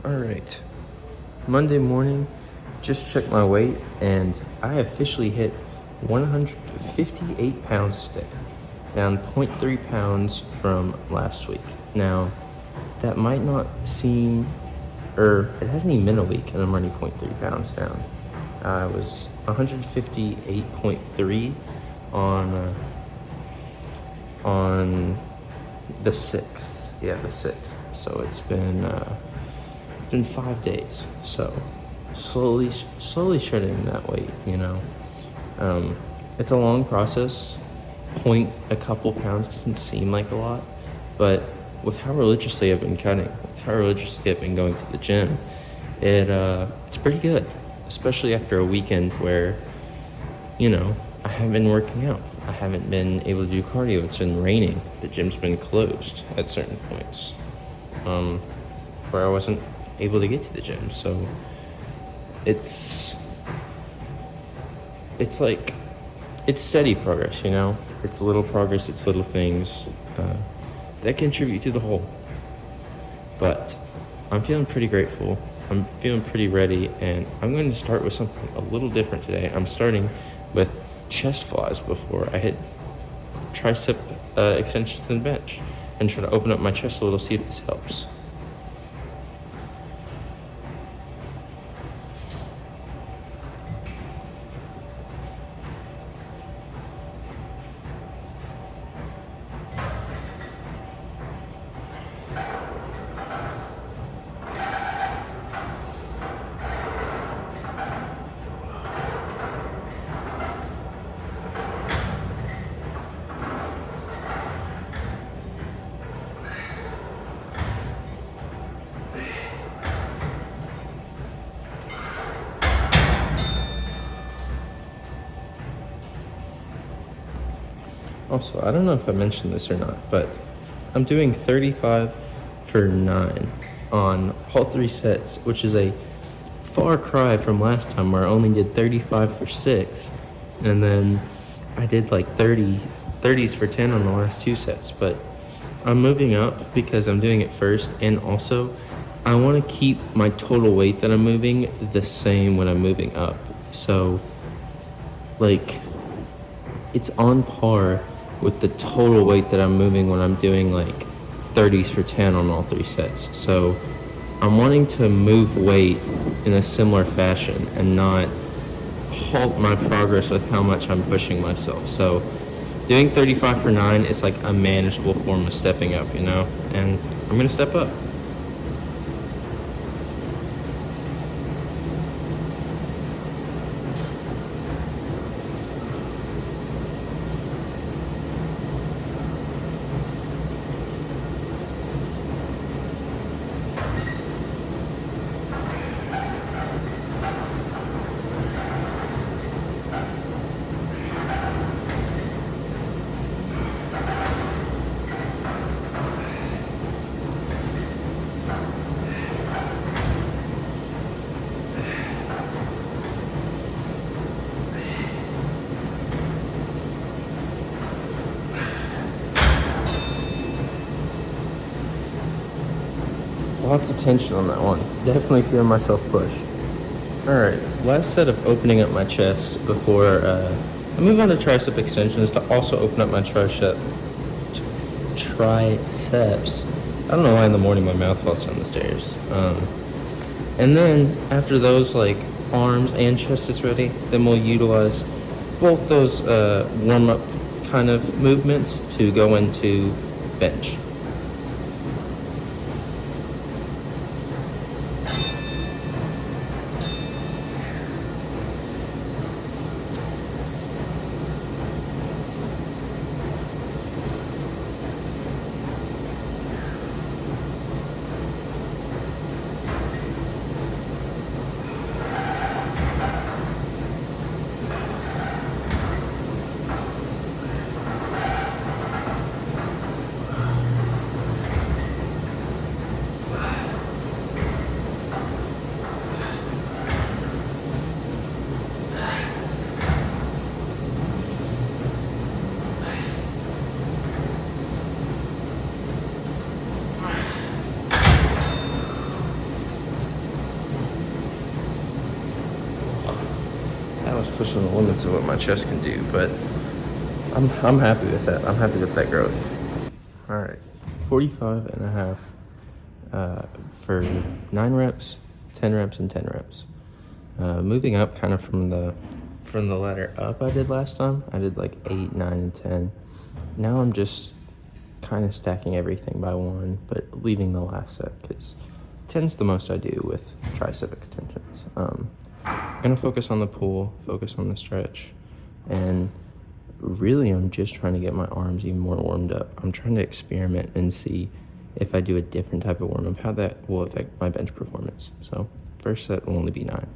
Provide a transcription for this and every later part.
Alright, Monday morning, just checked my weight and I officially hit 158 pounds today, down 0.3 pounds from last week. Now, that might not seem, or it hasn't even been a week and I'm already 0.3 pounds down. I was 158.3 on the 6th. Yeah, the 6th. So it's been 5 days. So slowly shedding that weight, you know. It's a long process. Point a couple pounds doesn't seem like a lot, but with how religiously I've been cutting, with how religiously I've been going to the gym, it's pretty good, especially after a weekend where, you know, I haven't been working out. I haven't been able to do cardio. It's been raining. The gym's been closed at certain points, where I wasn't able to get to the gym. So it's like, it's steady progress, you know? It's little progress, it's little things that contribute to the whole. But I'm feeling pretty grateful. I'm feeling pretty ready, and I'm going to start with something a little different today. I'm starting with chest flies before I hit tricep extensions and bench, and try to open up my chest a little, see if this helps. Also, I don't know if I mentioned this or not, but I'm doing 35 for 9 on all 3 sets, which is a far cry from last time where I only did 35 for 6, and then I did like 30s for 10 on the last 2 sets. But I'm moving up because I'm doing it first, and also I want to keep my total weight that I'm moving the same when I'm moving up. So, like, it's on par with the total weight that I'm moving when I'm doing like 30s for 10 on all 3 sets. So I'm wanting to move weight in a similar fashion and not halt my progress with how much I'm pushing myself. So doing 35 for 9 is like a manageable form of stepping up, you know, and I'm gonna step up. Lots of tension on that one. Definitely feeling myself push. Alright, last set of opening up my chest before I move on to tricep extensions to also open up my triceps. I don't know why in the morning my mouth falls down the stairs. And then after those, like, arms and chest is ready, then we'll utilize both those warm-up kind of movements to go into bench. was pushing the limits of what my chest can do, but I'm happy with that. I'm happy with that growth. All right, 45 and a half for 9 reps, 10 reps, and 10 reps. Moving up kind of from the ladder up I did last time. I did like 8, 9, and 10. Now I'm just kind of stacking everything by 1, but leaving the last set because 10's the most I do with tricep extensions. I'm going to focus on the pull, focus on the stretch, and really I'm just trying to get my arms even more warmed up. I'm trying to experiment and see if I do a different type of warm-up, how that will affect my bench performance. So first set will only be 9.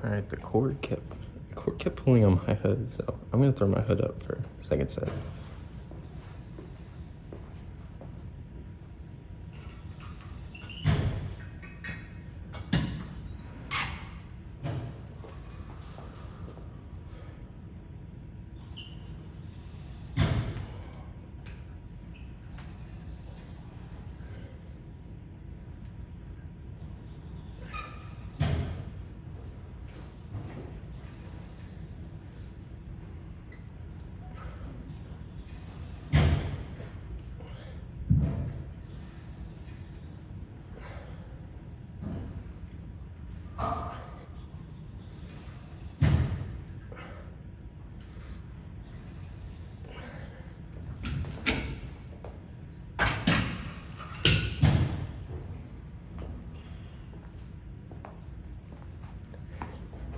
All right, the cord kept pulling on my hood, so I'm gonna throw my hood up for second set.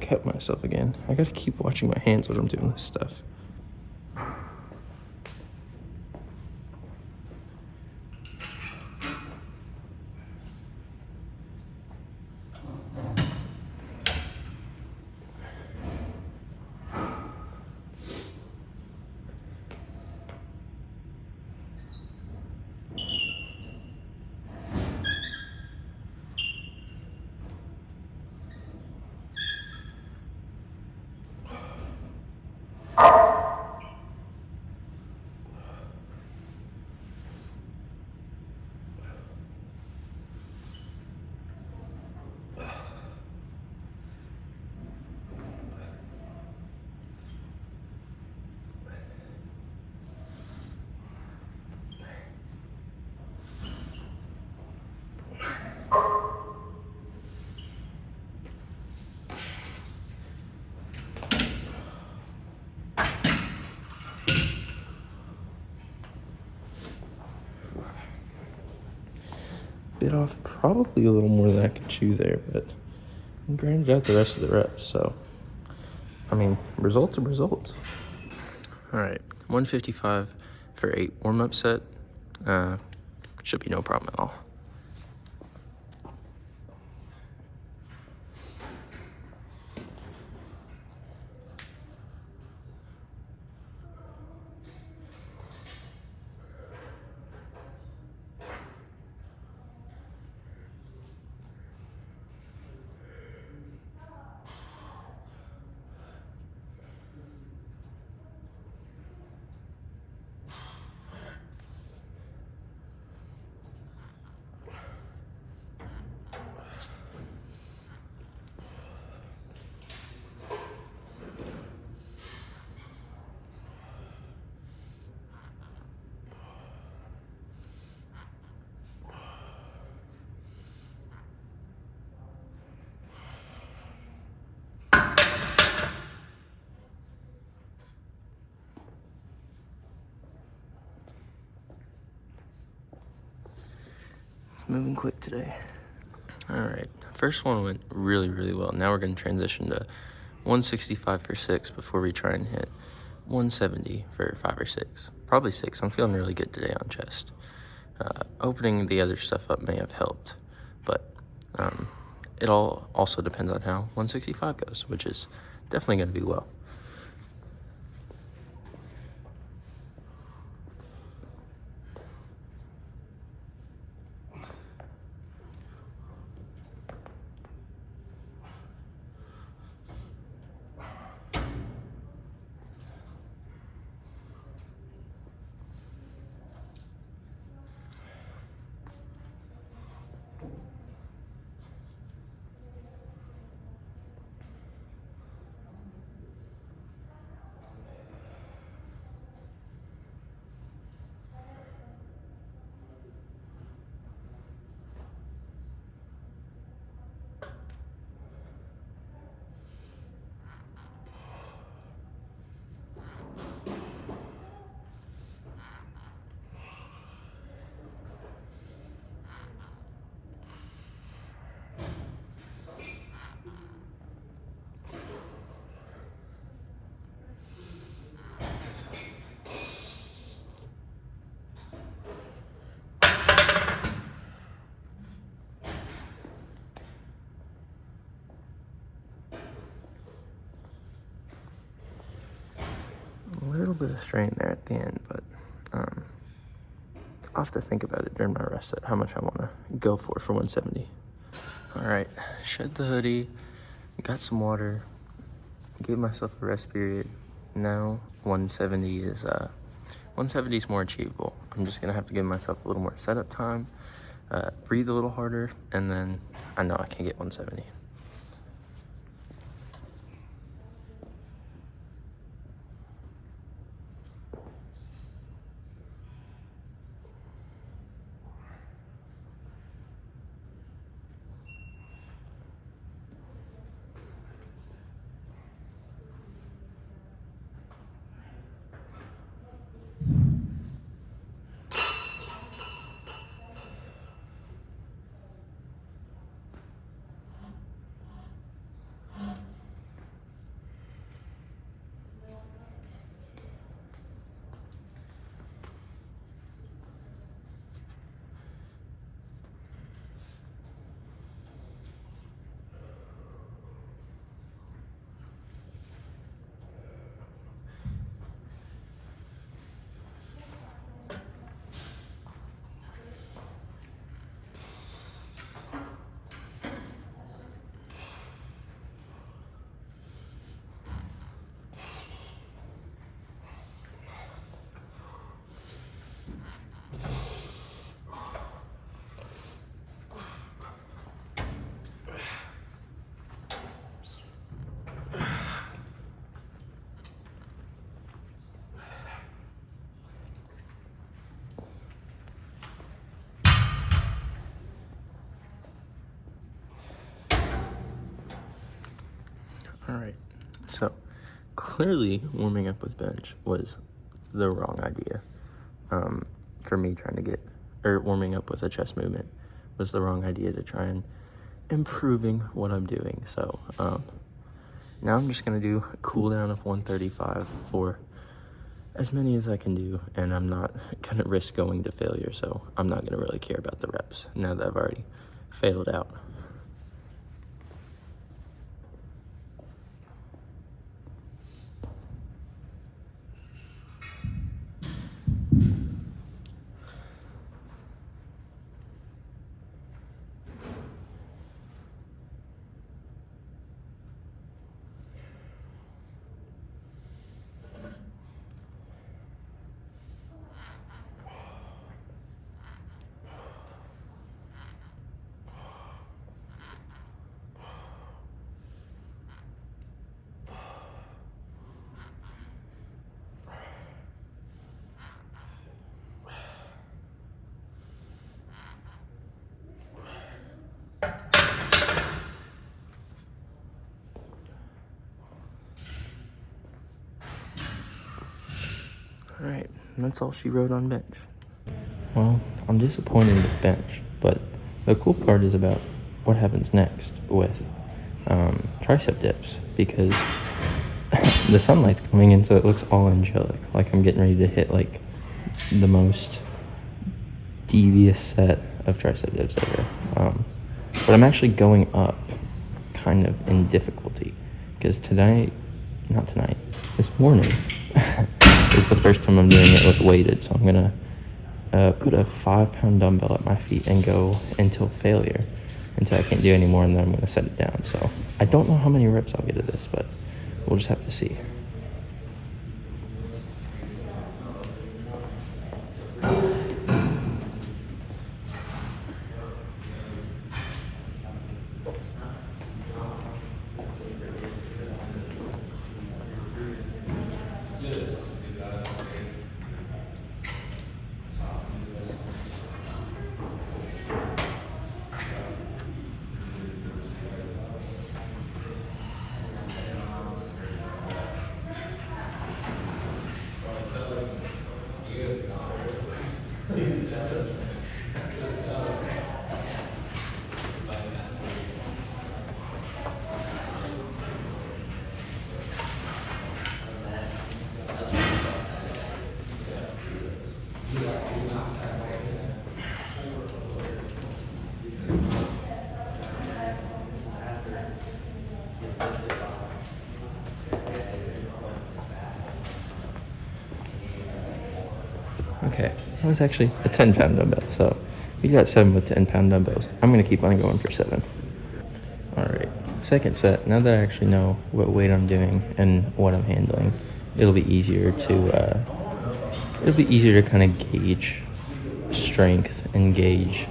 Cut myself again. I gotta keep watching my hands when I'm doing this stuff. Bit off probably a little more than I could chew there, but I grinded out the rest of the reps, so I mean, results are results. All right, 155 for 8 warm-up set. Should be no problem at all. It's moving quick today. All right, first one went really, really well. Now we're gonna transition to 165 for 6 before we try and hit 170 for 5 or 6. Probably 6. I'm feeling really good today on chest. Opening the other stuff up may have helped, but it all also depends on how 165 goes, which is definitely gonna be well. A little bit of strain there at the end, but I'll have to think about it during my rest set, how much I want to go for 170. All right, shed the hoodie, got some water, gave myself a rest period. Now 170 is more achievable. I'm just gonna have to give myself a little more setup time, breathe a little harder, and then I know I can get 170. All right, so clearly warming up with bench was the wrong idea. For me trying to warming up with a chest movement was the wrong idea to try and improving what I'm doing. So now I'm just gonna do a cool down of 135 for as many as I can do, and I'm not gonna risk going to failure, so I'm not gonna really care about the reps now that I've already failed out. All right, and that's all she wrote on bench. Well, I'm disappointed with bench. But the cool part is about what happens next with tricep dips, because the sunlight's coming in, so it looks all angelic. Like I'm getting ready to hit like the most devious set of tricep dips ever. But I'm actually going up kind of in difficulty, because this morning is the first time I'm doing it with weighted. So I'm gonna put a 5-pound dumbbell at my feet and go until failure, until I can't do any more, and then I'm gonna set it down. So I don't know how many reps I'll get of this, but we'll just have to see. Okay, that was actually a 10-pound dumbbell, so we got 7 with 10-pound dumbbells. I'm gonna keep on going for 7. All right, second set. Now that I actually know what weight I'm doing and what I'm handling, it'll be easier to kind of gauge strength and gauge,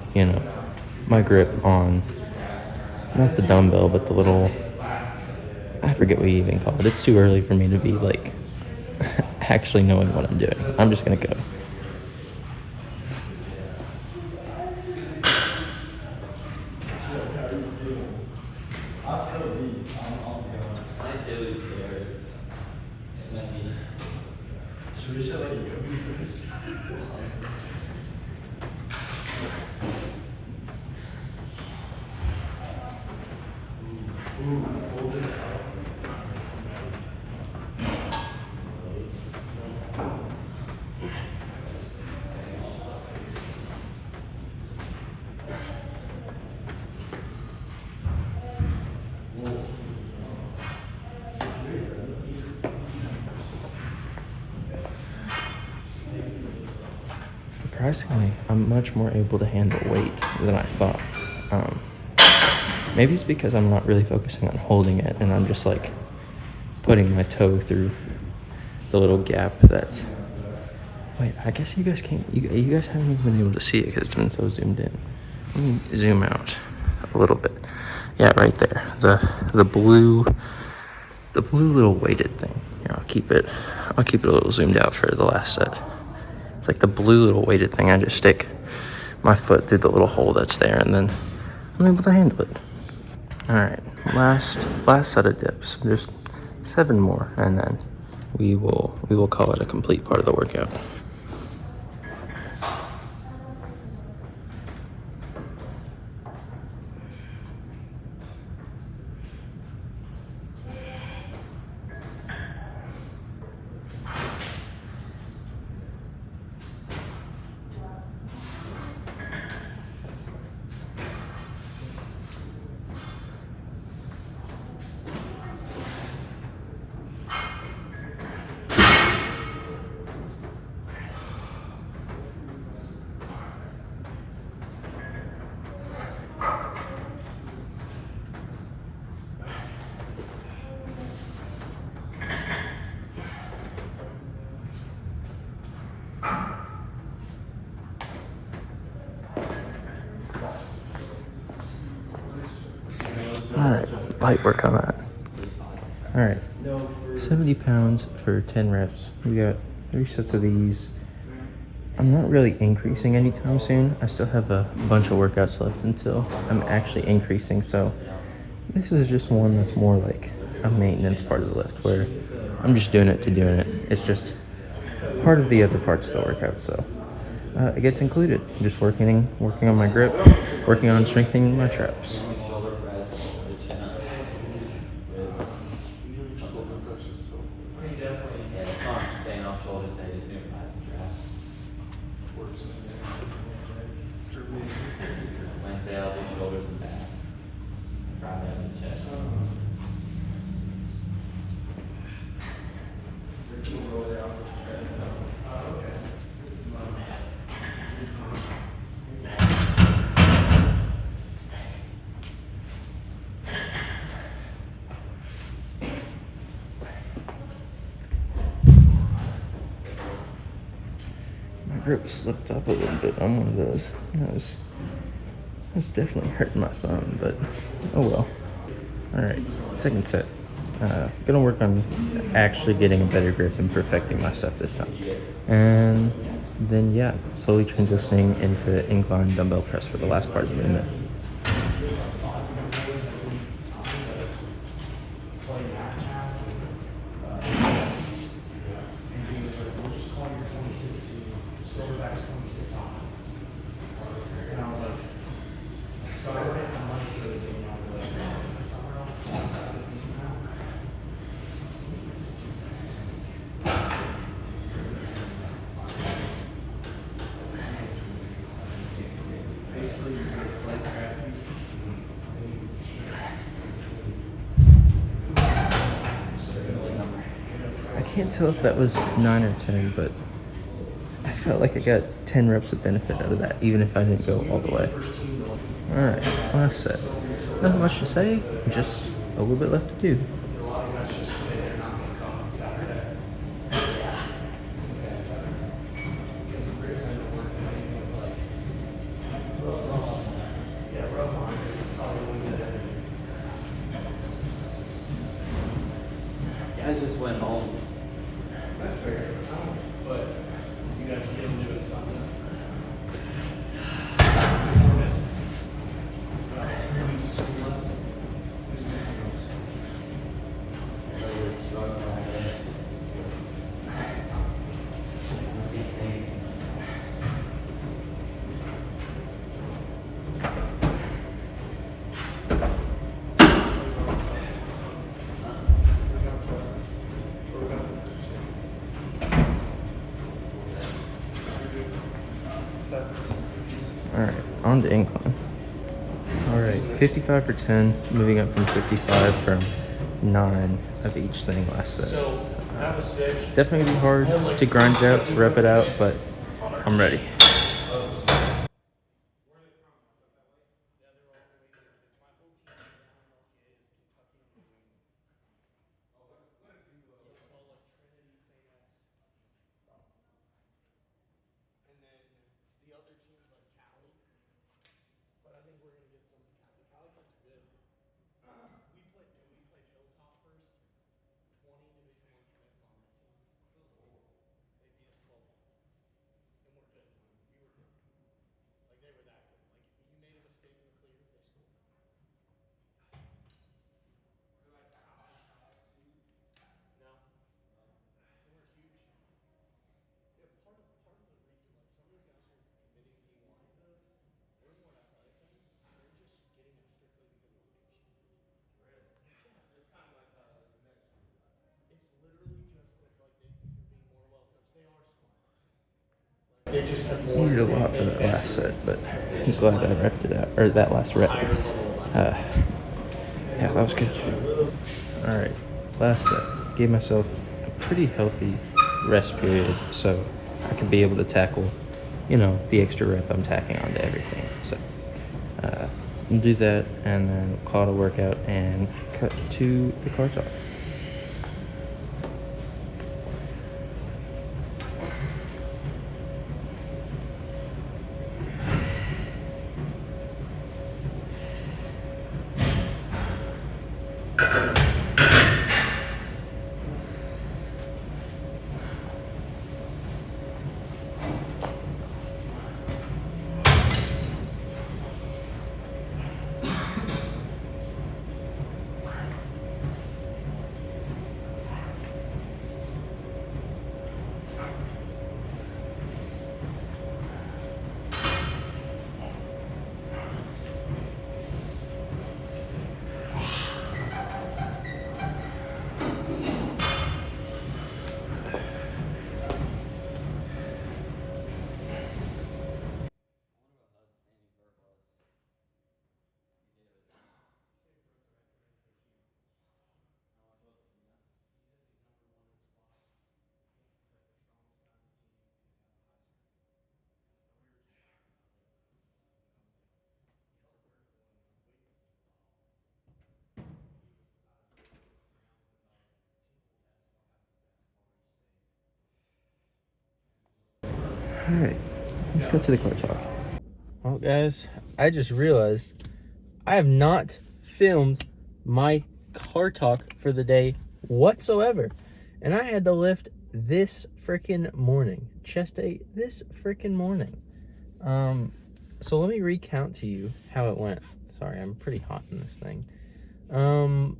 my grip on not the dumbbell, but the little, I forget what you even call it. It's too early for me to be like actually knowing what I'm doing. I'm just gonna go. Surprisingly, I'm much more able to handle weight than I thought. Maybe it's because I'm not really focusing on holding it, and I'm just like putting my toe through the little gap that's... Wait, I guess you guys can't... You guys haven't even been able to see it because it's been so zoomed in. Let me zoom out a little bit. Yeah, right there. The blue little weighted thing. Here, I'll keep it a little zoomed out for the last set. It's like the blue little weighted thing. I just stick my foot through the little hole that's there, and then I'm able to handle it. All right, last set of dips. Just 7 more, and then we will call it a complete part of the workout. Alright, light work on that. Alright, 70 pounds for 10 reps. We got 3 sets of these. I'm not really increasing anytime soon. I still have a bunch of workouts left until I'm actually increasing, so this is just one that's more like a maintenance part of the lift, where I'm just doing it to doing it. It's just part of the other parts of the workout, so it gets included. Just working on my grip, working on strengthening my traps. Shoulder press, chin up. Yeah, that's why I'm staying off shoulders today, just doing biceps traps. Wednesday I'll do shoulders and back. Friday I'll do chest. My grip slipped up a little bit on one of those. That's definitely hurting my thumb, but oh well. All right, second set. Gonna work on actually getting a better grip and perfecting my stuff this time. And then yeah, slowly transitioning into incline dumbbell press for the last part of the movement. I can't tell if that was 9 or 10, but I felt like I got 10 reps of benefit out of that, even if I didn't go all the way. All right, last set. Nothing much to say, just a little bit left to do. Guys just went home. That's fair. But you guys are getting to it something. We're missing. 3 weeks of school left. Who's missing those? All right, on to incline. All right, 55 for 10, moving up from 55 from 9 of each thing last set. So that was sick. Definitely gonna be hard to grind it out, to rep it out, but I'm ready. And then the other teams like Cali, but I think we're gonna get some. The Cali kids are good. We played Hilltop first. 20 Division I cadets on that team. They beat us 12-1, and we're good. We were good. Like they were that good. Like if you made a mistake in the clear, they scored. No, they weren't huge. Yeah, part of the reason, like some of these guys who are committing D1, they're more athletic than me. They're just getting it strictly because of location. Yeah. It's kind of like you mentioned. It's literally just that like they think they're being more well coached. They are smart. Like, they just have more. Needed a lot for that last set, but I'm glad I repped it out, or that last rep. Yeah, that was good. All right, last set. Gave myself a pretty healthy rest period, so I could be able to tackle, the extra rep I'm tacking onto everything. So we'll do that, and then call it a workout and cut to the car talk. Alright, let's go to the car talk. Well, guys, I just realized I have not filmed my car talk for the day whatsoever. And I had to lift this freaking morning. Chest day this freaking morning. So let me recount to you how it went. Sorry, I'm pretty hot in this thing. Let me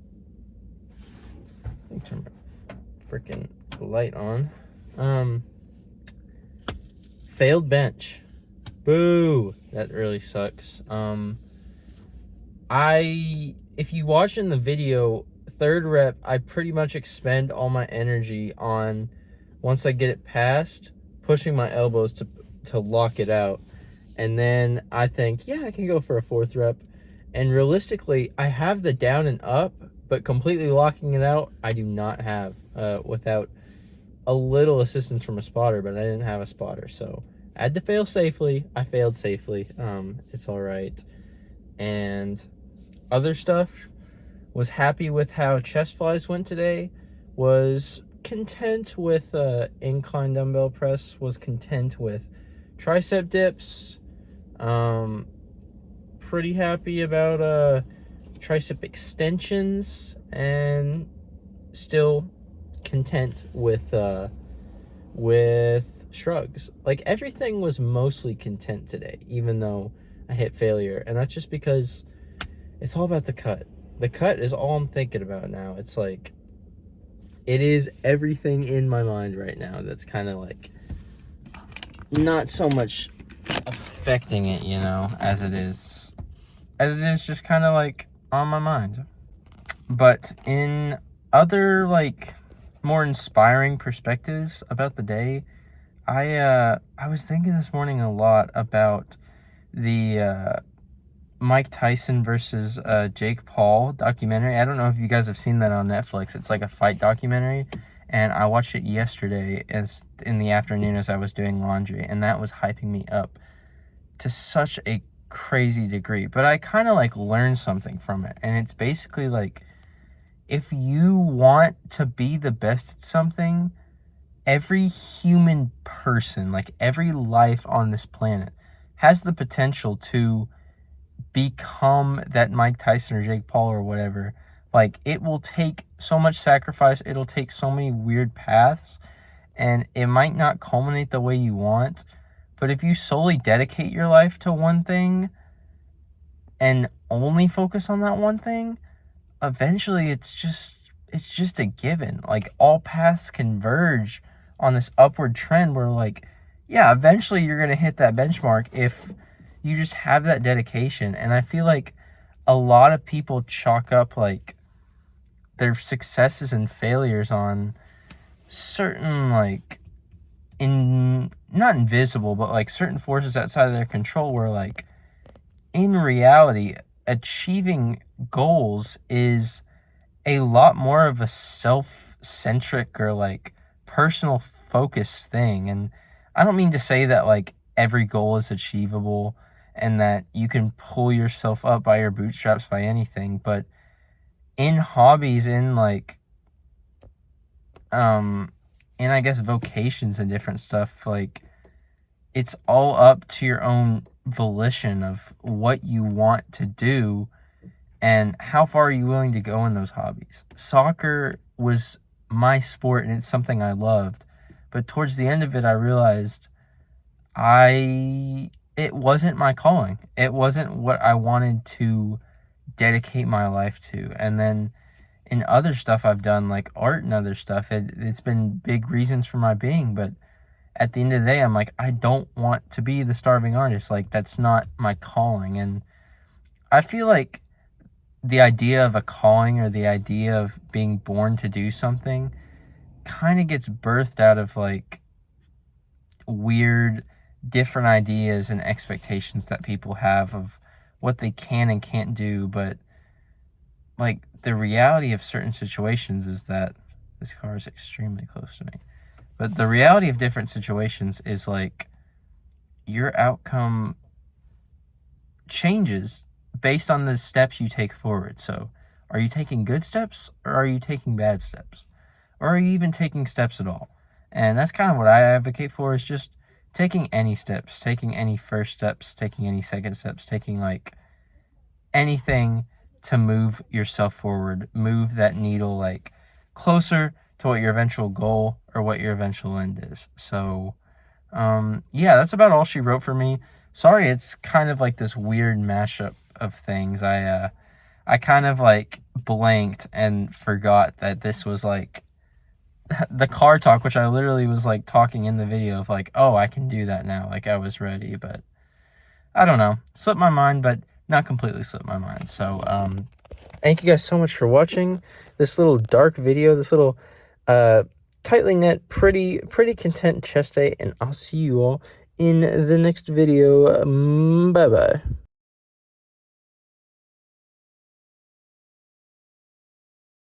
turn my freaking light on. Failed bench. Boo. That really sucks. If you watch in the video, third rep, I pretty much expend all my energy on, once I get it past, pushing my elbows to lock it out. And then I think, yeah, I can go for a fourth rep. And realistically, I have the down and up, but completely locking it out, I do not have, without a little assistance from a spotter, but I didn't have a spotter. So I had to fail safely. I failed safely. It's all right. And other stuff, was happy with how chest flies went today, was content with incline dumbbell press, was content with tricep dips, pretty happy about tricep extensions, and still content with shrugs. Like, everything was mostly content today, even though I hit failure. And that's just because it's all about the cut. The cut is all I'm thinking about now. It's like, it is everything in my mind right now that's kind of like not so much affecting it, you know, as it is just kind of like on my mind. But in other like more inspiring perspectives about the day, I was thinking this morning a lot about the Mike Tyson versus Jake Paul documentary. I don't know if you guys have seen that on Netflix. It's like a fight documentary, and I watched it yesterday in the afternoon as I was doing laundry, and that was hyping me up to such a crazy degree. But I kind of like learned something from it, and it's basically like, if you want to be the best at something, every human person, like every life on this planet, has the potential to become that Mike Tyson or Jake Paul or whatever. Like, it will take so much sacrifice, it'll take so many weird paths, and it might not culminate the way you want, but if you solely dedicate your life to one thing and only focus on that one thing, eventually it's just a given. Like, all paths converge on this upward trend where, like, yeah, eventually you're gonna hit that benchmark if you just have that dedication. And I feel like a lot of people chalk up like their successes and failures on certain, like, not invisible, but like certain forces outside of their control, where like in reality achieving goals is a lot more of a self-centric or like personal focused thing. And I don't mean to say that like every goal is achievable and that you can pull yourself up by your bootstraps by anything, but in hobbies, in like in I guess vocations and different stuff, like, it's all up to your own volition of what you want to do and how far are you willing to go in those hobbies. Soccer was my sport and it's something I loved, but towards the end of it I realized it wasn't my calling. It wasn't what I wanted to dedicate my life to. And then in other stuff I've done, like art and other stuff, it's been big reasons for my being, but at the end of the day, I'm like, I don't want to be the starving artist. Like, that's not my calling. And I feel like the idea of a calling, or the idea of being born to do something, kind of gets birthed out of like weird different ideas and expectations that people have of what they can and can't do. But like, the reality of certain situations is that this car is extremely close to me. But the reality of different situations is like, your outcome changes based on the steps you take forward. So are you taking good steps, or are you taking bad steps? Or are you even taking steps at all? And that's kind of what I advocate for, is just taking any steps, taking any first steps, taking any second steps, taking like anything to move yourself forward, move that needle like closer to what your eventual goal or what your eventual end is. So, yeah, that's about all she wrote for me. Sorry, it's kind of like this weird mashup of things. I kind of like blanked and forgot that this was like the car talk, which I literally was like talking in the video of like, oh, I can do that now. Like I was ready, but I don't know. Slipped my mind, but not completely slipped my mind. So, thank you guys so much for watching this little dark video, this little, tightly knit, pretty content chest day, and I'll see you all in the next video. Bye-bye.